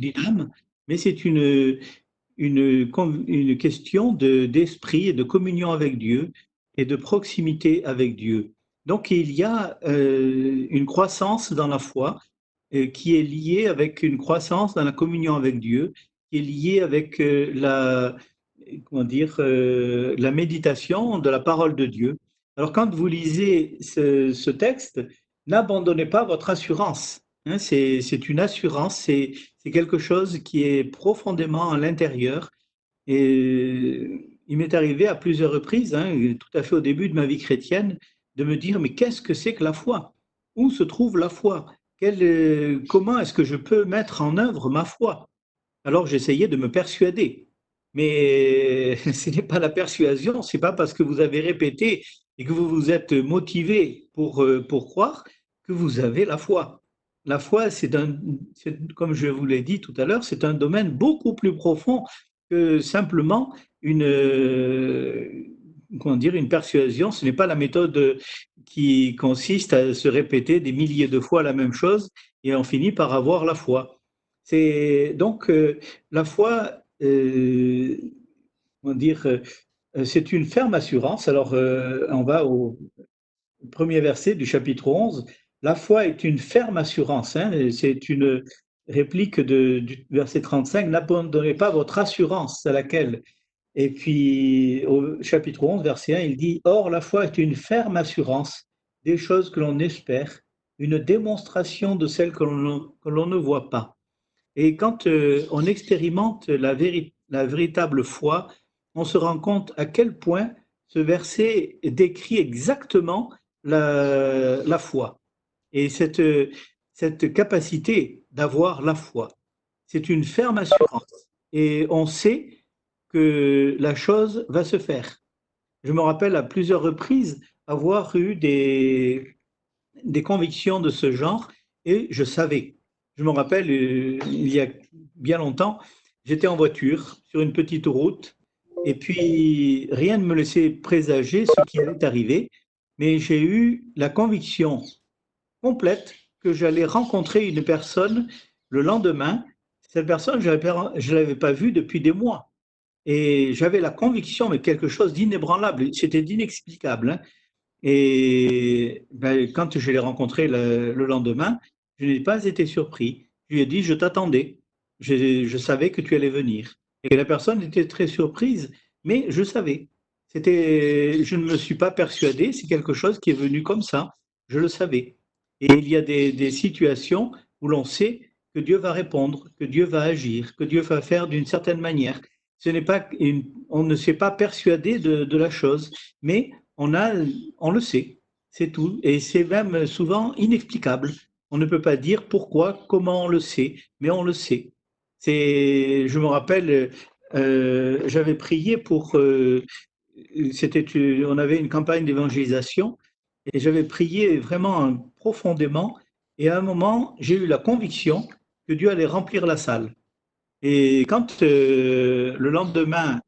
d'une âme, mais c'est une question d'esprit et de communion avec Dieu et de proximité avec Dieu. Donc il y a une croissance dans la foi qui est liée avec une croissance dans la communion avec Dieu, qui est liée avec la méditation de la parole de Dieu. Alors quand vous lisez ce texte, n'abandonnez pas votre assurance. Hein, c'est une assurance, c'est quelque chose qui est profondément à l'intérieur. Et il m'est arrivé à plusieurs reprises, hein, tout à fait au début de ma vie chrétienne, de me dire, mais qu'est-ce que c'est que la foi? Où se trouve la foi? Comment est-ce que je peux mettre en œuvre ma foi? Alors j'essayais de me persuader. Mais ce n'est pas la persuasion, c'est pas parce que vous avez répété et que vous vous êtes motivé pour croire que vous avez la foi. La foi, comme je vous l'ai dit tout à l'heure, c'est un domaine beaucoup plus profond que simplement une persuasion. Ce n'est pas la méthode qui consiste à se répéter des milliers de fois la même chose et on finit par avoir la foi. C'est donc la foi, c'est une ferme assurance. Alors, on va au premier verset du chapitre 11. La foi est une ferme assurance. Hein, c'est une réplique du verset 35. N'abandonnez pas votre assurance à laquelle. Et puis, au chapitre 11, verset 1, il dit, or, la foi est une ferme assurance des choses que l'on espère, une démonstration de celles que l'on ne voit pas. Et quand on expérimente la véritable foi, on se rend compte à quel point ce verset décrit exactement la foi. Et cette capacité d'avoir la foi, c'est une ferme assurance. Et on sait que la chose va se faire. Je me rappelle à plusieurs reprises avoir eu des convictions de ce genre et je savais. Je me rappelle, il y a bien longtemps, j'étais en voiture sur une petite route et puis rien ne me laissait présager ce qui allait arriver, mais j'ai eu la conviction complète que j'allais rencontrer une personne le lendemain. Cette personne, je ne l'avais pas vue depuis des mois. Et j'avais la conviction, mais quelque chose d'inébranlable, c'était inexplicable. Hein. Et ben, quand je l'ai rencontré le lendemain, je n'ai pas été surpris. Je lui ai dit, je t'attendais. Je savais que tu allais venir. Et la personne était très surprise, mais je savais. Je ne me suis pas persuadé, c'est quelque chose qui est venu comme ça. Je le savais. Et il y a des situations où l'on sait que Dieu va répondre, que Dieu va agir, que Dieu va faire d'une certaine manière. On ne s'est pas persuadé de la chose, mais on le sait, c'est tout. Et c'est même souvent inexplicable. On ne peut pas dire pourquoi, comment on le sait, mais on le sait. Je me rappelle, j'avais prié on avait une campagne d'évangélisation et j'avais prié vraiment profondément. Et à un moment, j'ai eu la conviction que Dieu allait remplir la salle. Et quand le lendemain,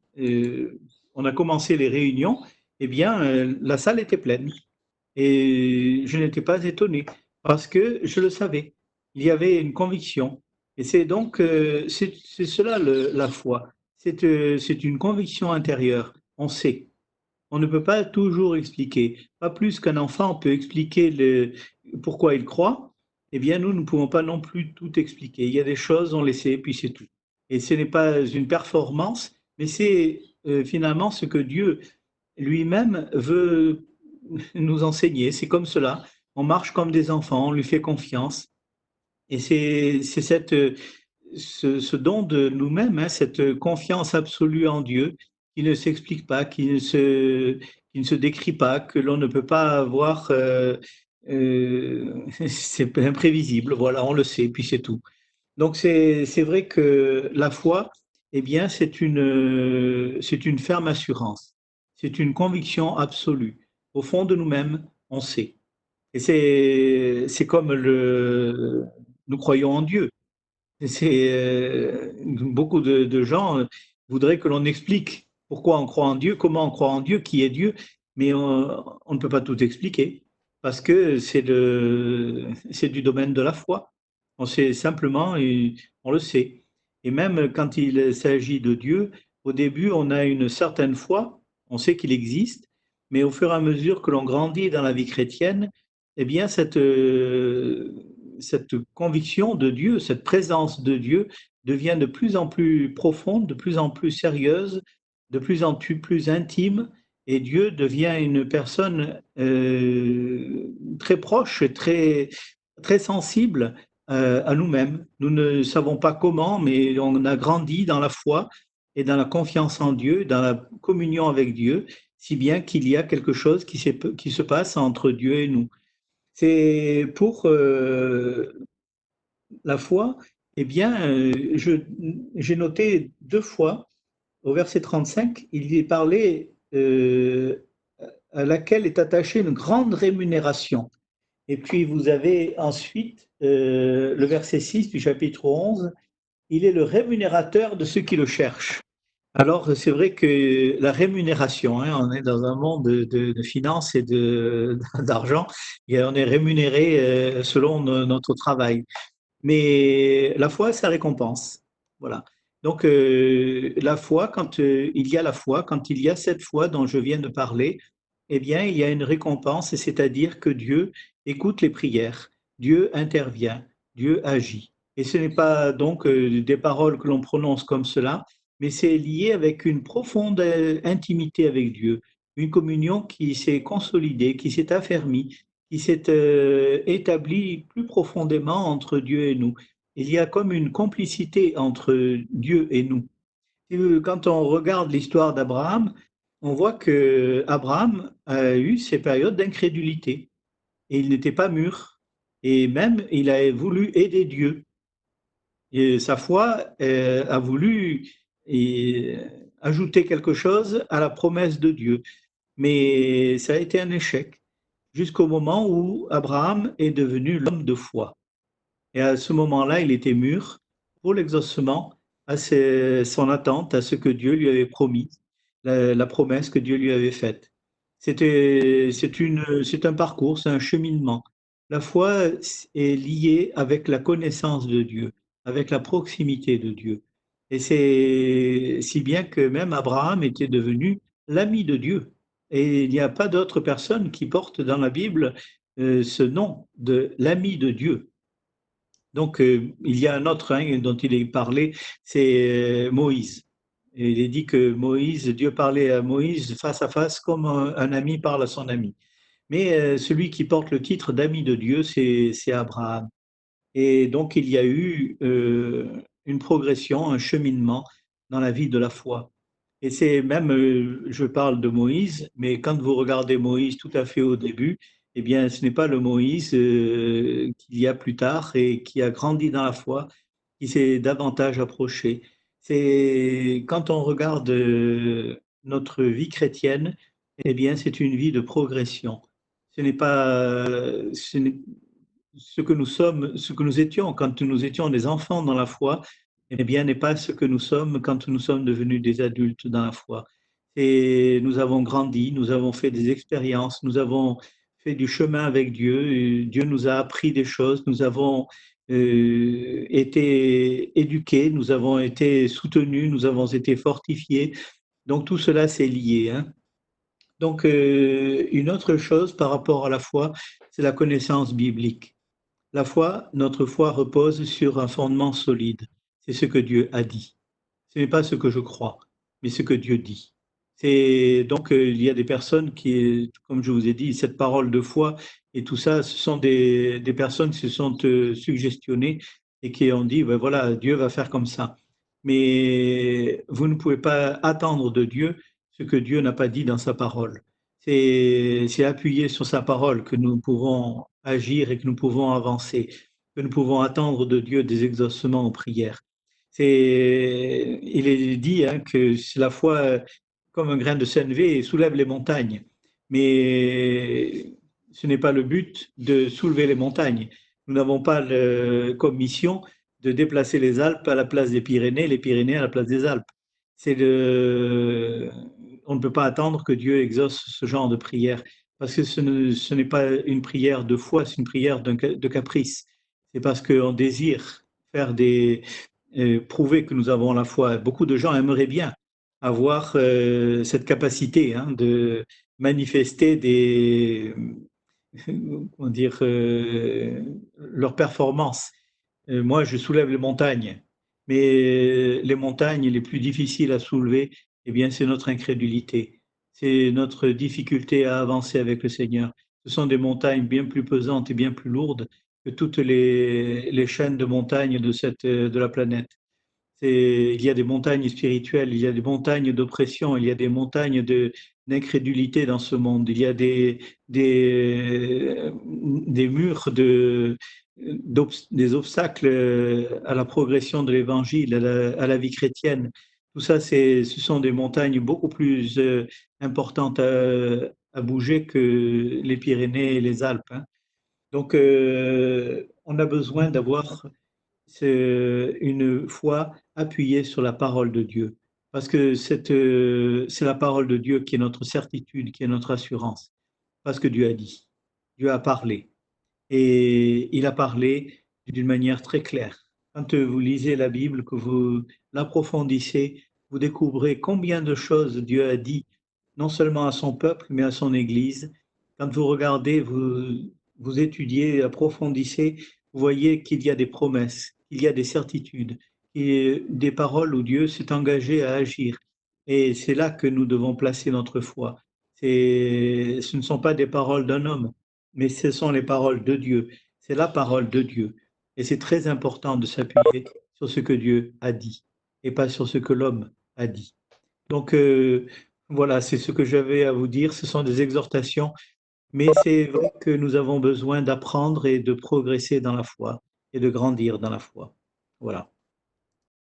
on a commencé les réunions, eh bien, la salle était pleine. Et je n'étais pas étonné parce que je le savais. Il y avait une conviction. Et c'est donc, c'est cela la foi. C'est une conviction intérieure. On sait. On ne peut pas toujours expliquer. Pas plus qu'un enfant peut expliquer pourquoi il croit. Eh bien, nous ne pouvons pas non plus tout expliquer. Il y a des choses, on les sait, puis c'est tout. Et ce n'est pas une performance, mais c'est finalement ce que Dieu lui-même veut nous enseigner. C'est comme cela. On marche comme des enfants, on lui fait confiance. Et c'est ce don de nous-mêmes, hein, cette confiance absolue en Dieu qui ne s'explique pas, qui ne se décrit pas, que l'on ne peut pas avoir. C'est imprévisible, voilà, on le sait, puis c'est tout. Donc c'est vrai que la foi, eh bien, c'est une ferme assurance, c'est une conviction absolue. Au fond de nous-mêmes, on sait. Et c'est comme nous croyons en Dieu. Beaucoup de gens voudraient que l'on explique pourquoi on croit en Dieu, comment on croit en Dieu, qui est Dieu, mais on ne peut pas tout expliquer parce que c'est du domaine de la foi. On sait simplement, et on le sait. Et même quand il s'agit de Dieu, au début, on a une certaine foi, on sait qu'il existe, mais au fur et à mesure que l'on grandit dans la vie chrétienne, eh bien, cette conviction de Dieu, cette présence de Dieu devient de plus en plus profonde, de plus en plus sérieuse, de plus en plus intime, et Dieu devient une personne très proche, très sensible à nous-mêmes. Nous ne savons pas comment, mais on a grandi dans la foi et dans la confiance en Dieu, dans la communion avec Dieu, si bien qu'il y a quelque chose qui se passe entre Dieu et nous. C'est pour la foi, eh bien, j'ai noté deux fois, au verset 35, il est parlé à laquelle est attachée une grande rémunération. Et puis vous avez ensuite le verset 6 du chapitre 11, il est le rémunérateur de ceux qui le cherchent. Alors c'est vrai que la rémunération, hein, on est dans un monde de finances et d'argent, et on est rémunéré selon notre travail. Mais la foi, ça récompense. Voilà. Donc, la foi, quand il y a la foi, quand il y a cette foi dont je viens de parler, eh bien, il y a une récompense, c'est-à-dire que Dieu écoute les prières, Dieu intervient, Dieu agit. Et ce n'est pas donc des paroles que l'on prononce comme cela, mais c'est lié avec une profonde intimité avec Dieu, une communion qui s'est consolidée, qui s'est affermie, qui s'est établi plus profondément entre Dieu et nous. Il y a comme une complicité entre Dieu et nous. Quand on regarde l'histoire d'Abraham, on voit que Abraham a eu ses périodes d'incrédulité et il n'était pas mûr. Et même, il a voulu aider Dieu. Et sa foi a voulu ajouter quelque chose à la promesse de Dieu. Mais ça a été un échec jusqu'au moment où Abraham est devenu l'homme de foi. Et à ce moment-là, il était mûr pour l'exaucement à son attente, à ce que Dieu lui avait promis, la promesse que Dieu lui avait faite. C'est un parcours, c'est un cheminement. La foi est liée avec la connaissance de Dieu, avec la proximité de Dieu. Et c'est si bien que même Abraham était devenu l'ami de Dieu. Et il n'y a pas d'autre personne qui porte dans la Bible ce nom de l'ami de Dieu. Donc, il y a un autre dont il est parlé, c'est Moïse. Et il est dit que Dieu parlait à Moïse face à face comme un ami parle à son ami. Mais celui qui porte le titre d'ami de Dieu, c'est Abraham. Et donc, il y a eu une progression, un cheminement dans la vie de la foi. Et c'est même, je parle de Moïse, mais quand vous regardez Moïse tout à fait au début, eh bien, ce n'est pas le Moïse qu'il y a plus tard et qui a grandi dans la foi, qui s'est davantage approché. C'est quand on regarde notre vie chrétienne, eh bien, c'est une vie de progression. Ce n'est pas, ce n'est- ce que nous sommes, ce que nous étions quand nous étions des enfants dans la foi, eh bien, n'est pas ce que nous sommes quand nous sommes devenus des adultes dans la foi. Et nous avons grandi, nous avons fait des expériences, nous avons fait du chemin avec Dieu. Et Dieu nous a appris des choses, nous avons été éduqués, nous avons été soutenus, nous avons été fortifiés. Donc tout cela, c'est lié, hein. Donc une autre chose par rapport à la foi, c'est la connaissance biblique. La foi, notre foi repose sur un fondement solide. C'est ce que Dieu a dit. Ce n'est pas ce que je crois, mais ce que Dieu dit. C'est donc il y a des personnes qui, comme je vous ai dit, cette parole de foi et tout ça, ce sont des personnes qui se sont suggestionnées et qui ont dit, ben voilà, Dieu va faire comme ça. Mais vous ne pouvez pas attendre de Dieu ce que Dieu n'a pas dit dans sa parole. C'est appuyé sur sa parole que nous pouvons agir et que nous pouvons avancer, que nous pouvons attendre de Dieu des exaucements aux prières. Il est dit hein, que la foi, comme un grain de sénévé, soulève les montagnes. Mais ce n'est pas le but de soulever les montagnes. Nous n'avons pas comme mission de déplacer les Alpes à la place des Pyrénées, les Pyrénées à la place des Alpes. On ne peut pas attendre que Dieu exauce ce genre de prière, parce que ce n'est pas une prière de foi, c'est une prière de caprice. C'est parce qu'on désire faire prouver que nous avons la foi. Beaucoup de gens aimeraient bien avoir cette capacité hein, de manifester comment dire, leur performance. Moi, je soulève les montagnes, mais les montagnes les plus difficiles à soulever, eh bien, c'est notre incrédulité, c'est notre difficulté à avancer avec le Seigneur. Ce sont des montagnes bien plus pesantes et bien plus lourdes que toutes les chaînes de montagnes de la planète. Il y a des montagnes spirituelles, il y a des montagnes d'oppression, il y a des montagnes d'incrédulité dans ce monde, il y a des murs des obstacles à la progression de l'évangile, à la vie chrétienne. Tout ça, ce sont des montagnes beaucoup plus importantes à bouger que les Pyrénées et les Alpes. Hein. Donc, on a besoin d'avoir c'est une foi appuyée sur la parole de Dieu. Parce que c'est la parole de Dieu qui est notre certitude, qui est notre assurance. Parce que Dieu a dit, Dieu a parlé. Et il a parlé d'une manière très claire. Quand vous lisez la Bible, que vous l'approfondissez, vous découvrez combien de choses Dieu a dit, non seulement à son peuple, mais à son Église. Quand vous regardez, vous étudiez, approfondissez, vous voyez qu'il y a des promesses, qu'il y a des certitudes, et des paroles où Dieu s'est engagé à agir. Et c'est là que nous devons placer notre foi. Ce ne sont pas des paroles d'un homme, mais ce sont les paroles de Dieu. C'est la parole de Dieu. Et c'est très important de s'appuyer sur ce que Dieu a dit et pas sur ce que l'homme a dit. Donc voilà, c'est ce que j'avais à vous dire. Ce sont des exhortations, mais c'est vrai que nous avons besoin d'apprendre et de progresser dans la foi et de grandir dans la foi. Voilà.